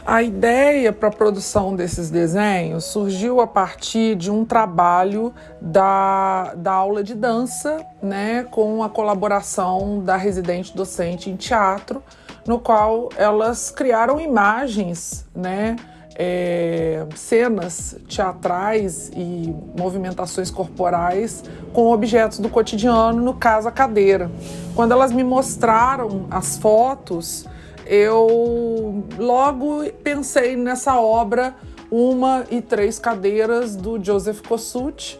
A ideia para a produção desses desenhos surgiu a partir de um trabalho da aula de dança, né, com a colaboração da residente docente em teatro, no qual elas criaram imagens, né, cenas teatrais e movimentações corporais com objetos do cotidiano, no caso a cadeira. Quando elas me mostraram as fotos, eu logo pensei nessa obra Uma e Três Cadeiras, do Joseph Kosuth,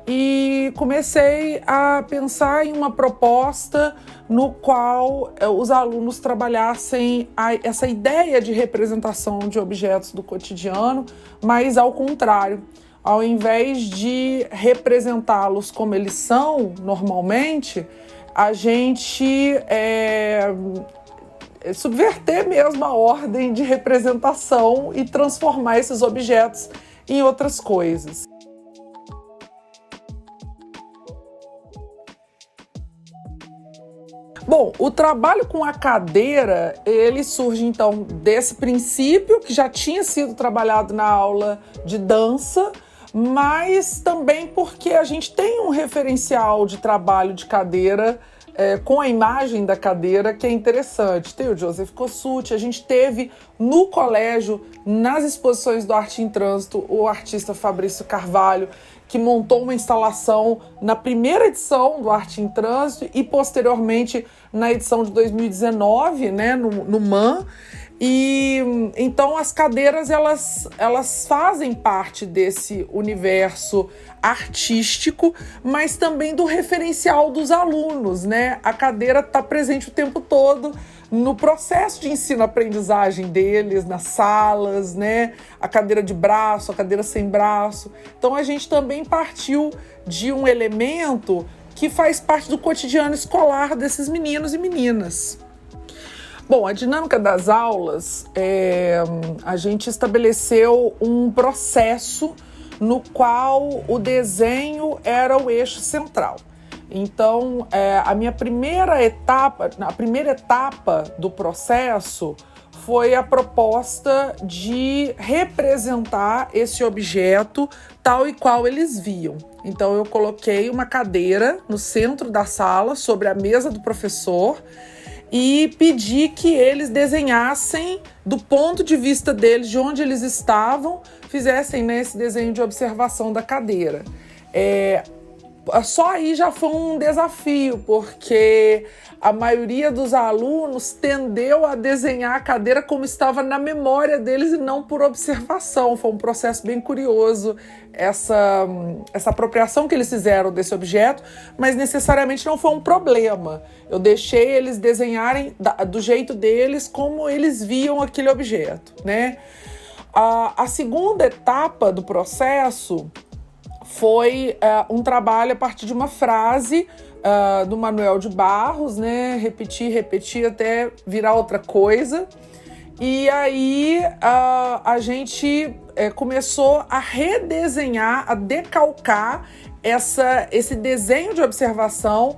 e comecei a pensar em uma proposta no qual os alunos trabalhassem essa ideia de representação de objetos do cotidiano, mas ao contrário, ao invés de representá-los como eles são normalmente, a gente subverter mesmo a ordem de representação e transformar esses objetos em outras coisas. Bom, o trabalho com a cadeira, ele surge então desse princípio que já tinha sido trabalhado na aula de dança, mas também porque a gente tem um referencial de trabalho de cadeira com a imagem da cadeira que é interessante. Tem o Joseph Kosuth, a gente teve no colégio, nas exposições do Arte em Trânsito, o artista Fabrício Carvalho, que montou uma instalação na primeira edição do Arte em Trânsito e posteriormente na edição de 2019, né, no MAN. E então as cadeiras elas fazem parte desse universo artístico, mas também do referencial dos alunos, né? A cadeira está presente o tempo todo no processo de ensino-aprendizagem deles, nas salas, né? A cadeira de braço, a cadeira sem braço. Então a gente também partiu de um elemento que faz parte do cotidiano escolar desses meninos e meninas. Bom, a dinâmica das aulas, a gente estabeleceu um processo no qual o desenho era o eixo central. Então, a primeira etapa do processo foi a proposta de representar esse objeto tal e qual eles viam. Então, eu coloquei uma cadeira no centro da sala, sobre a mesa do professor, e pedi que eles desenhassem, do ponto de vista deles, de onde eles estavam, fizessem, né, esse desenho de observação da cadeira. Só aí já foi um desafio, porque a maioria dos alunos tendeu a desenhar a cadeira como estava na memória deles e não por observação. Foi um processo bem curioso, essa apropriação que eles fizeram desse objeto, mas necessariamente não foi um problema. Eu deixei eles desenharem do jeito deles, como eles viam aquele objeto, né? A segunda etapa do processo foi um trabalho a partir de uma frase do Manuel de Barros, né? Repetir até virar outra coisa. E aí a gente começou a redesenhar, a decalcar esse desenho de observação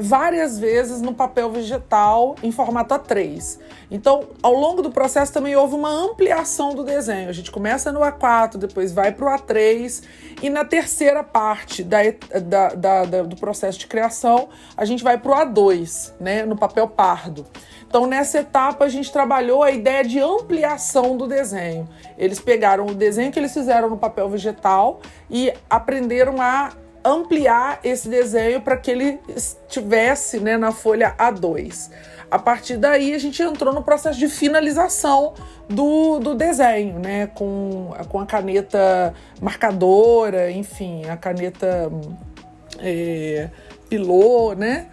várias vezes no papel vegetal em formato A3. Então, ao longo do processo também houve uma ampliação do desenho. A gente começa no A4, depois vai para o A3 e na terceira parte do processo de criação a gente vai para o A2, né, no papel pardo. Então, nessa etapa, a gente trabalhou a ideia de ampliação do desenho. Eles pegaram o desenho que eles fizeram no papel vegetal e aprenderam a ampliar esse desenho para que ele estivesse, né, na folha A2. A partir daí, a gente entrou no processo de finalização do desenho, né, com a caneta marcadora, enfim, a caneta pilô, né?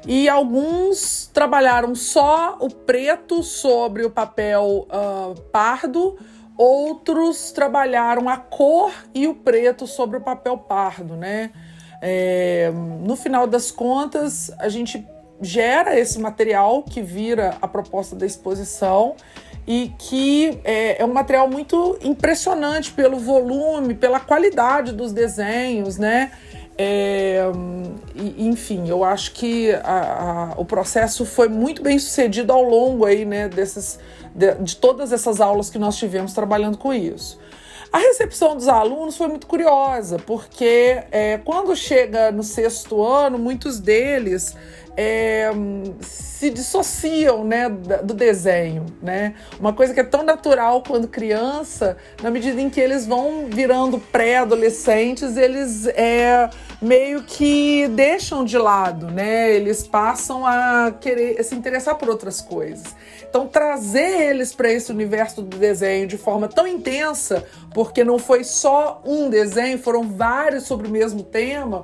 E alguns trabalharam só o preto sobre o papel pardo, outros trabalharam a cor e o preto sobre o papel pardo, né? No final das contas, a gente gera esse material que vira a proposta da exposição e que é um material muito impressionante pelo volume, pela qualidade dos desenhos, né? Enfim, eu acho que o processo foi muito bem sucedido ao longo aí, né, de todas essas aulas que nós tivemos trabalhando com isso. A recepção dos alunos foi muito curiosa, porque quando chega no 6º ano, muitos deles se dissociam, né, do desenho, né? Uma coisa que é tão natural quando criança, na medida em que eles vão virando pré-adolescentes, eles meio que deixam de lado, né? Eles passam a querer se interessar por outras coisas. Então, trazer eles para esse universo do desenho de forma tão intensa, porque não foi só um desenho, foram vários sobre o mesmo tema,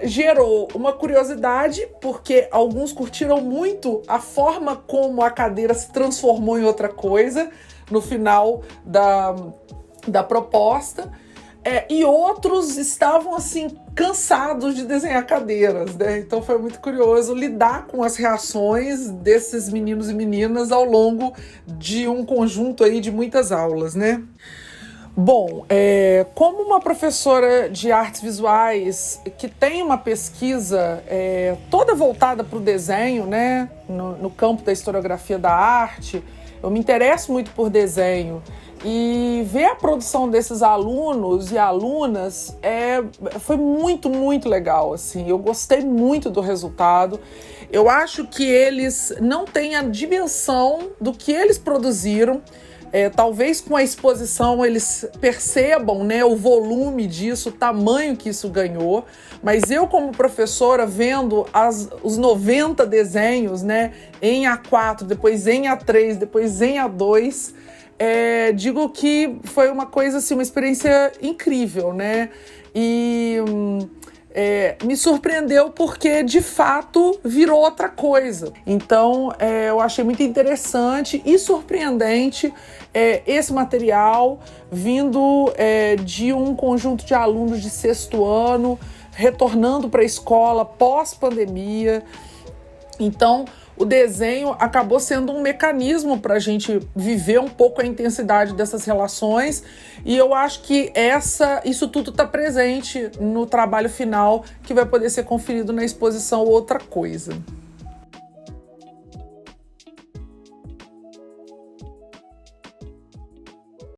gerou uma curiosidade, porque alguns curtiram muito a forma como a cadeira se transformou em outra coisa no final da proposta, e outros estavam assim cansados de desenhar cadeiras, né? Então foi muito curioso lidar com as reações desses meninos e meninas ao longo de um conjunto aí de muitas aulas, né? Bom, como uma professora de artes visuais que tem uma pesquisa toda voltada para o desenho, né, no campo da historiografia da arte, eu me interesso muito por desenho, e ver a produção desses alunos e alunas foi muito, muito legal, assim. Eu gostei muito do resultado. Eu acho que eles não têm a dimensão do que eles produziram. Talvez com a exposição eles percebam, né, o volume disso, o tamanho que isso ganhou, mas eu como professora vendo os 90 desenhos, né, em A4, depois em A3, depois em A2, digo que foi uma coisa assim, uma experiência incrível, né? E me surpreendeu porque de fato virou outra coisa. Então eu achei muito interessante e surpreendente esse material vindo de um conjunto de alunos de 6º ano retornando para a escola pós-pandemia. Então o desenho acabou sendo um mecanismo para a gente viver um pouco a intensidade dessas relações, e eu acho que isso tudo está presente no trabalho final, que vai poder ser conferido na exposição Outra Coisa.